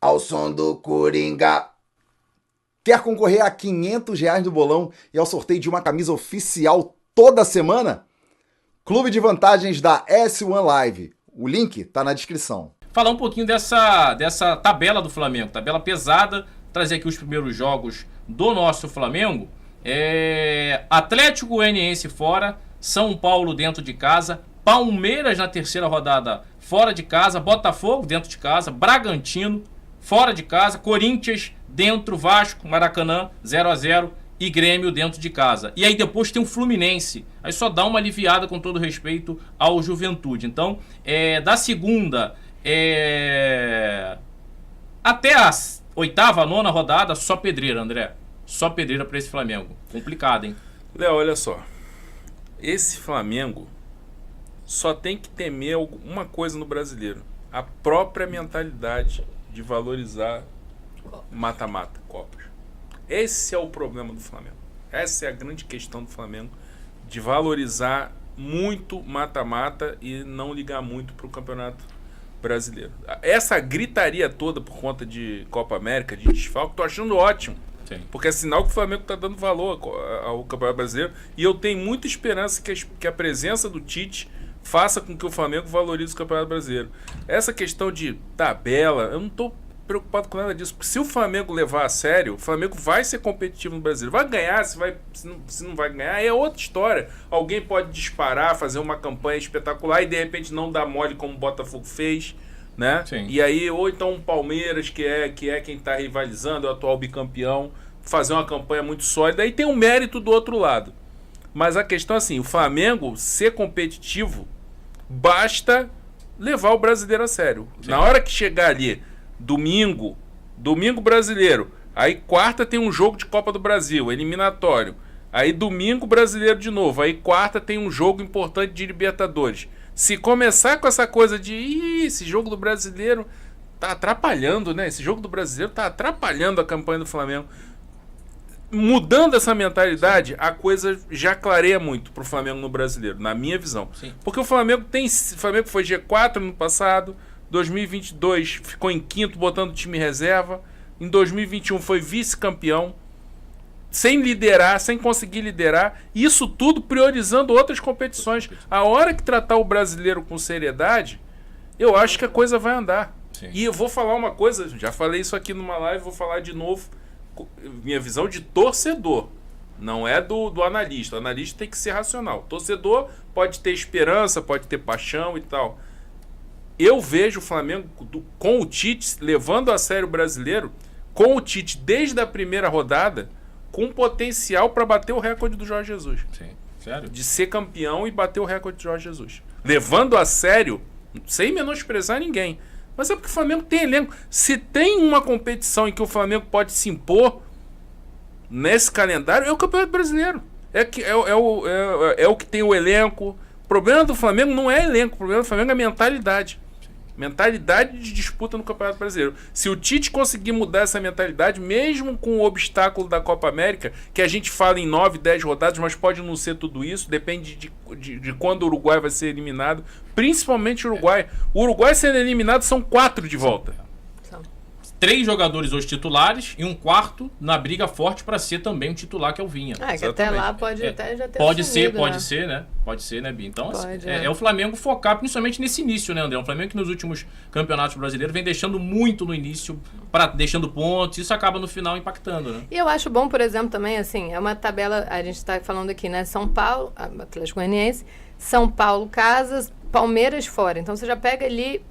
ao som do Coringa. Quer concorrer a R$500 do bolão e ao sorteio de uma camisa oficial toda semana? Clube de vantagens da S1 Live. O link tá na descrição. Falar um pouquinho dessa tabela do Flamengo, tabela pesada, trazer aqui os primeiros jogos do nosso Flamengo. Atlético Goianiense fora, São Paulo dentro de casa, Palmeiras na terceira rodada fora de casa, Botafogo dentro de casa, Bragantino fora de casa, Corinthians dentro, Vasco, Maracanã 0-0 e Grêmio dentro de casa. E aí depois tem o Fluminense, aí só dá uma aliviada com todo respeito ao Juventude. Então, da segunda até a oitava, nona rodada, só pedreira, André. Só pedreira para esse Flamengo. Complicado, hein? Léo, olha só. Esse Flamengo só tem que temer uma coisa no brasileiro. A própria mentalidade de valorizar mata-mata, Copas. Esse é o problema do Flamengo. Essa é a grande questão do Flamengo, de valorizar muito mata-mata e não ligar muito para o Campeonato Brasileiro. Essa gritaria toda por conta de Copa América, de desfalque, tô achando ótimo. Sim. Porque é sinal que o Flamengo está dando valor ao Campeonato Brasileiro. E eu tenho muita esperança que a presença do Tite faça com que o Flamengo valorize o Campeonato Brasileiro. Essa questão de tabela, eu não estou preocupado com nada disso. Porque se o Flamengo levar a sério, o Flamengo vai ser competitivo no Brasileiro. Vai ganhar, se não vai ganhar, é outra história. Alguém pode disparar, fazer uma campanha espetacular e de repente não dar mole como o Botafogo fez, né? Sim. E aí, ou então o Palmeiras, que é quem está rivalizando, é o atual bicampeão, fazer uma campanha muito sólida. Aí tem um mérito do outro lado. Mas a questão é assim, o Flamengo ser competitivo, basta levar o brasileiro a sério. Sim. Na hora que chegar ali, domingo brasileiro, aí quarta tem um jogo de Copa do Brasil, eliminatório. Aí domingo brasileiro de novo, aí quarta tem um jogo importante de Libertadores. Se começar com essa coisa de esse jogo do brasileiro tá atrapalhando, né? Esse jogo do brasileiro tá atrapalhando a campanha do Flamengo. Mudando essa mentalidade, a coisa já clareia muito pro Flamengo no brasileiro, na minha visão. Sim. Porque o Flamengo foi G4 no passado, 2022 ficou em quinto botando time reserva, em 2021 foi vice-campeão, sem liderar, sem conseguir liderar, isso tudo priorizando outras competições. A hora que tratar o brasileiro com seriedade, eu acho que a coisa vai andar. Sim. E eu vou falar uma coisa, já falei isso aqui numa live, vou falar de novo, minha visão de torcedor, não é do analista. O analista tem que ser racional. Torcedor pode ter esperança, pode ter paixão e tal. Eu vejo o Flamengo com o Tite levando a sério o brasileiro, com o Tite desde a primeira rodada, com potencial para bater o recorde do Jorge Jesus. Sim. Sério? De ser campeão e bater o recorde do Jorge Jesus. Levando a sério, sem menosprezar ninguém. Mas é porque o Flamengo tem elenco. Se tem uma competição em que o Flamengo pode se impor nesse calendário, é o Campeonato Brasileiro. É o que tem o elenco. O problema do Flamengo não é elenco, o problema do Flamengo é mentalidade. Mentalidade de disputa no Campeonato Brasileiro. Se o Tite conseguir mudar essa mentalidade, mesmo com o obstáculo da Copa América, que a gente fala em 9, 10 rodadas, mas pode não ser tudo isso, depende de quando o Uruguai vai ser eliminado, principalmente o Uruguai. O Uruguai sendo eliminado são 4 de volta. 3 jogadores hoje titulares e um quarto na briga forte para ser também um titular, que é o Vinha. Que até lá pode até já ter Pode assumido, ser, né? Pode ser, né, Bia? Então, Pode, assim, é o Flamengo focar principalmente nesse início, né, André? Um Flamengo que nos últimos campeonatos brasileiros vem deixando muito no início, deixando pontos, isso acaba no final impactando, né? E eu acho bom, por exemplo, também, assim, é uma tabela, a gente está falando aqui, né? São Paulo, Atlético Goianiense, São Paulo, Casas, Palmeiras fora. Então você já pega ali,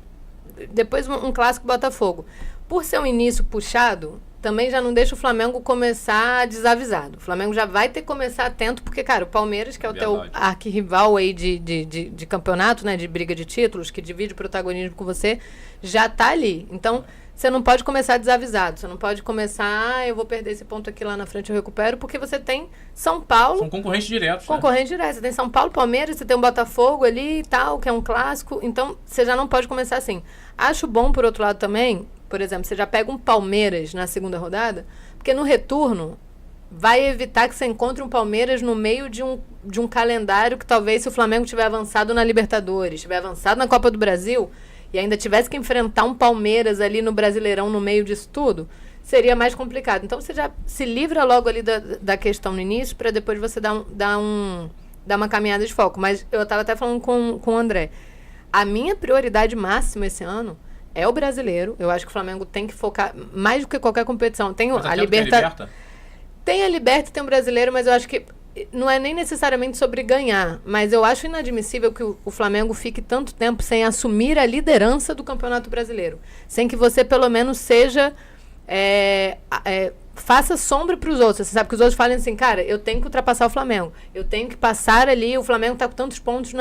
depois um clássico Botafogo. Por ser um início puxado, também já não deixa o Flamengo começar desavisado. O Flamengo já vai ter que começar atento, porque, cara, o Palmeiras, que é o teu arquirrival aí de campeonato, né, de briga de títulos, que divide o protagonismo com você, já tá ali. Então, você não pode começar desavisado. Você não pode começar, eu vou perder esse ponto aqui lá na frente, eu recupero, porque você tem São Paulo... São concorrentes diretos, Concorrente direto. Você tem São Paulo, Palmeiras, você tem o Botafogo ali e tal, que é um clássico. Então, você já não pode começar assim. Acho bom, por outro lado, também... Por exemplo, você já pega um Palmeiras na segunda rodada, porque no retorno vai evitar que você encontre um Palmeiras no meio de um calendário que talvez, se o Flamengo tiver avançado na Libertadores, tiver avançado na Copa do Brasil, e ainda tivesse que enfrentar um Palmeiras ali no Brasileirão no meio disso tudo, seria mais complicado. Então você já se livra logo ali da questão no início, para depois você dar uma caminhada de foco. Mas eu estava até falando com o André. A minha prioridade máxima esse ano é o brasileiro. Eu acho que o Flamengo tem que focar mais do que qualquer competição. Tem a Liberta. Tem a Liberta e tem o brasileiro, mas eu acho que não é nem necessariamente sobre ganhar. Mas eu acho inadmissível que o Flamengo fique tanto tempo sem assumir a liderança do Campeonato Brasileiro. Sem que você, pelo menos, seja... faça sombra para os outros. Você sabe que os outros falam assim, cara, eu tenho que ultrapassar o Flamengo. Eu tenho que passar ali, o Flamengo está com tantos pontos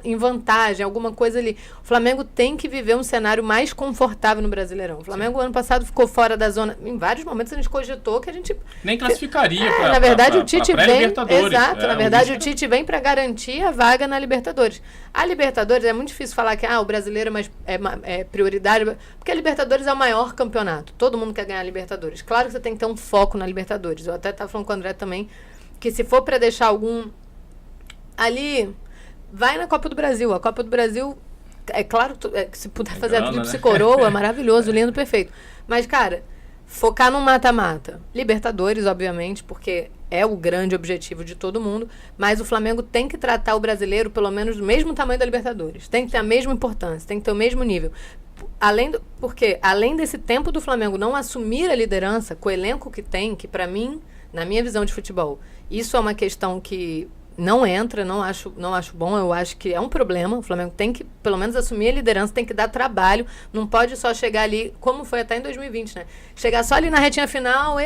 em vantagem, alguma coisa ali. O Flamengo tem que viver um cenário mais confortável no Brasileirão. O Flamengo, ano passado, ficou fora da zona. Em vários momentos a gente cogitou que a gente... Nem classificaria na verdade, o Tite vem... Exato, na verdade, o Tite vem para garantir a vaga na Libertadores. A Libertadores, é muito difícil falar que o brasileiro é prioridade, porque a Libertadores é o maior campeonato. Todo mundo quer ganhar a Libertadores. Claro que você tem que ter um foco na Libertadores. Eu até estava falando com o André também, que se for para deixar algum ali, vai na Copa do Brasil. A Copa do Brasil, é claro que se puder fazer a tríplice coroa, maravilhoso, lindo, perfeito. Mas, cara, focar no mata-mata. Libertadores, obviamente, porque é o grande objetivo de todo mundo, mas o Flamengo tem que tratar o brasileiro pelo menos do mesmo tamanho da Libertadores. Tem que ter a mesma importância, tem que ter o mesmo nível. Porque além desse tempo do Flamengo não assumir a liderança com o elenco que tem, que para mim, na minha visão de futebol, isso é uma questão que não entra, não acho bom, eu acho que é um problema. O Flamengo tem que, pelo menos, assumir a liderança, tem que dar trabalho, não pode só chegar ali, como foi até em 2020, né? Chegar só ali na retinha final,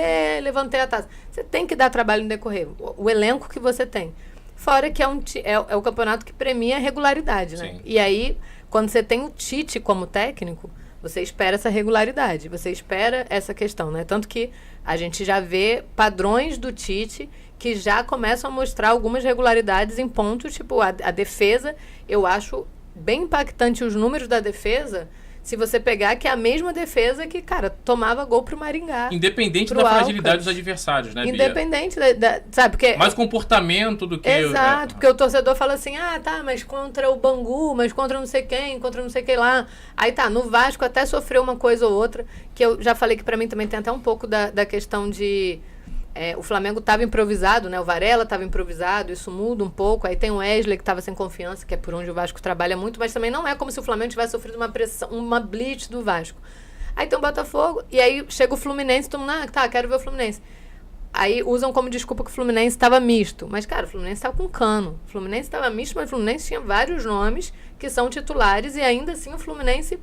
levantei a taça. Você tem que dar trabalho no decorrer, o elenco que você tem. Fora que é o campeonato que premia a regularidade, né? Sim. E aí, quando você tem o Tite como técnico, você espera essa regularidade, você espera essa questão, né? Tanto que a gente já vê padrões do Tite que já começam a mostrar algumas regularidades em pontos, tipo a defesa. Eu acho bem impactante os números da defesa, se você pegar que é a mesma defesa que, cara, tomava gol pro Maringá. Independente da fragilidade dos adversários, né, Bia? Independente sabe, porque... Mais comportamento do que... Exato, porque o torcedor fala assim, mas contra o Bangu, mas contra não sei quem, contra não sei quem lá. Aí no Vasco até sofreu uma coisa ou outra, que eu já falei que pra mim também tem até um pouco da questão de... o Flamengo estava improvisado, né? O Varela estava improvisado, isso muda um pouco. Aí tem o Wesley que estava sem confiança, que é por onde o Vasco trabalha muito, mas também não é como se o Flamengo tivesse sofrido uma pressão, uma blitz do Vasco. Aí tem o Botafogo, e aí chega o Fluminense, todo mundo, quero ver o Fluminense. Aí usam como desculpa que o Fluminense estava misto. Mas, cara, o Fluminense estava com cano. O Fluminense estava misto, mas o Fluminense tinha vários nomes que são titulares, e ainda assim o Fluminense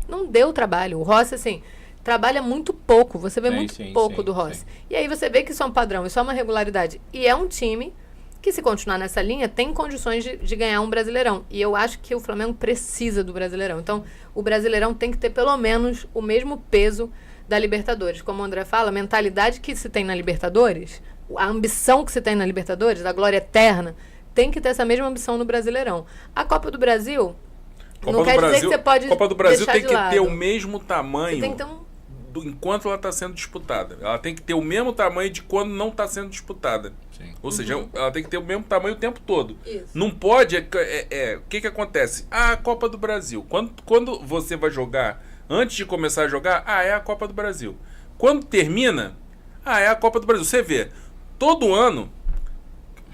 não deu trabalho. O Rossi, assim... trabalha muito pouco, você vê muito pouco do Rossi. E aí você vê que isso é um padrão, isso é uma regularidade. E é um time que, se continuar nessa linha, tem condições de ganhar um Brasileirão. E eu acho que o Flamengo precisa do Brasileirão. Então, o Brasileirão tem que ter pelo menos o mesmo peso da Libertadores. Como o André fala, a mentalidade que se tem na Libertadores, a ambição que se tem na Libertadores, da glória eterna, tem que ter essa mesma ambição no Brasileirão. A Copa do Brasil... não quer dizer que você pode Copa do Brasil tem que lado. ter o mesmo tamanho... Você tem que ter enquanto ela está sendo disputada. Ela tem que ter o mesmo tamanho de quando não está sendo disputada. Sim. Ou seja, ela tem que ter o mesmo tamanho o tempo todo. Isso. Não pode... o que acontece? A Copa do Brasil. Quando você vai jogar, antes de começar a jogar, é a Copa do Brasil. Quando termina, é a Copa do Brasil. Você vê, todo ano,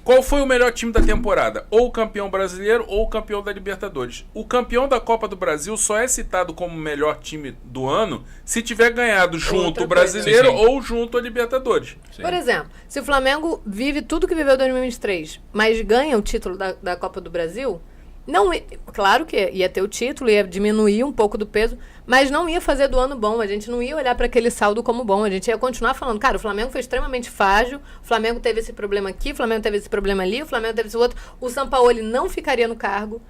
qual foi o melhor time da temporada? Ou o campeão brasileiro ou o campeão da Libertadores. O campeão da Copa do Brasil só é citado como melhor time do ano se tiver ganhado junto o brasileiro ou junto a Libertadores. Sim. Por exemplo, se o Flamengo vive tudo que viveu em 2023, mas ganha o título da Copa do Brasil, não, claro que ia ter o título, ia diminuir um pouco do peso, mas não ia fazer do ano bom. A gente não ia olhar para aquele saldo como bom. A gente ia continuar falando, cara, o Flamengo foi extremamente frágil, o Flamengo teve esse problema aqui, o Flamengo teve esse problema ali, o Flamengo teve esse outro. O Sampaoli não ficaria no cargo.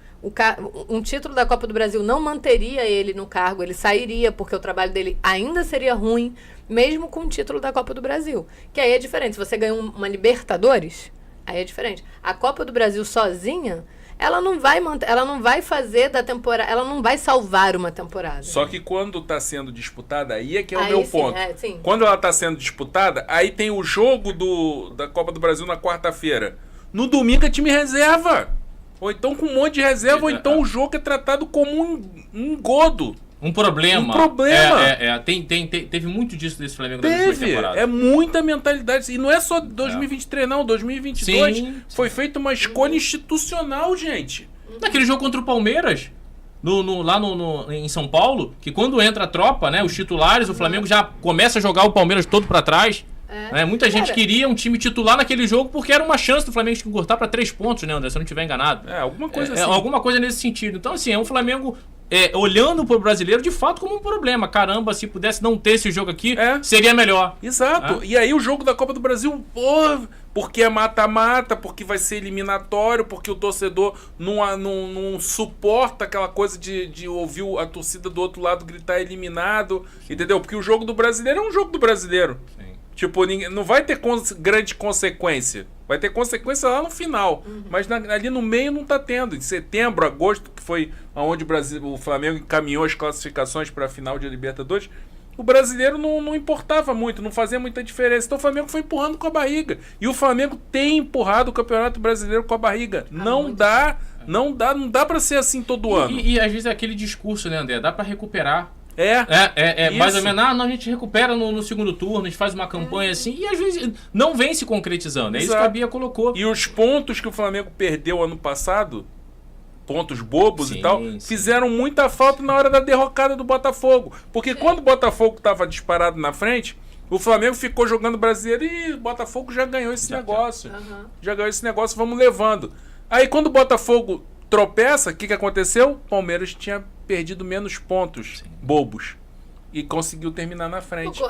Um título da Copa do Brasil não manteria ele no cargo, ele sairia, porque o trabalho dele ainda seria ruim, mesmo com o título da Copa do Brasil. Que aí é diferente. Se você ganha uma Libertadores, aí é diferente. A Copa do Brasil sozinha... ela não vai fazer da temporada, ela não vai salvar uma temporada. Só que quando está sendo disputada, aí é que é o meu sim, ponto. Sim. Quando ela está sendo disputada, aí tem o jogo da Copa do Brasil na quarta-feira. No domingo é time reserva. Ou então com um monte de reserva, ou então o jogo é tratado como um engodo. Um problema. Um problema. Teve muito disso desse Flamengo nas últimas temporadas. É muita mentalidade. E não é só 2023, não. 2022 foi feita uma escolha institucional, gente. Naquele jogo contra o Palmeiras, lá em São Paulo, que quando entra a tropa, né, os titulares, o Flamengo já começa a jogar o Palmeiras todo pra trás. Muita gente queria um time titular naquele jogo porque era uma chance do Flamengo de cortar pra 3 pontos, né, André? Se eu não estiver enganado. Alguma coisa assim. Alguma coisa nesse sentido. Então, assim, é um Flamengo olhando pro brasileiro de fato como um problema. Caramba, se pudesse não ter esse jogo aqui, seria melhor. Exato. E aí o jogo da Copa do Brasil, porque é mata-mata, porque vai ser eliminatório, porque o torcedor não suporta aquela coisa de ouvir a torcida do outro lado gritar eliminado, entendeu? Porque o jogo do brasileiro é um jogo do brasileiro. Sim. Tipo, não vai ter grande consequência. Vai ter consequência lá no final. Mas ali no meio não tá tendo. Em setembro, agosto, que foi onde o Flamengo encaminhou as classificações para a final de Libertadores, o brasileiro não importava muito, não fazia muita diferença. Então o Flamengo foi empurrando com a barriga. E o Flamengo tem empurrado o Campeonato Brasileiro com a barriga. Não dá para ser assim todo ano. E às vezes é aquele discurso, né, André? Dá para recuperar. Isso. Mais ou menos, a gente recupera no segundo turno, a gente faz uma campanha assim, e às vezes não vem se concretizando. É isso que a Bia colocou. E os pontos que o Flamengo perdeu ano passado, pontos bobos e tal, fizeram muita falta na hora da derrocada do Botafogo. Porque quando o Botafogo estava disparado na frente, o Flamengo ficou jogando brasileiro e o Botafogo já ganhou esse negócio. Já ganhou esse negócio, vamos levando. Aí quando o Botafogo tropeça, o que aconteceu? O Palmeiras tinha perdido menos pontos bobos e conseguiu terminar na frente.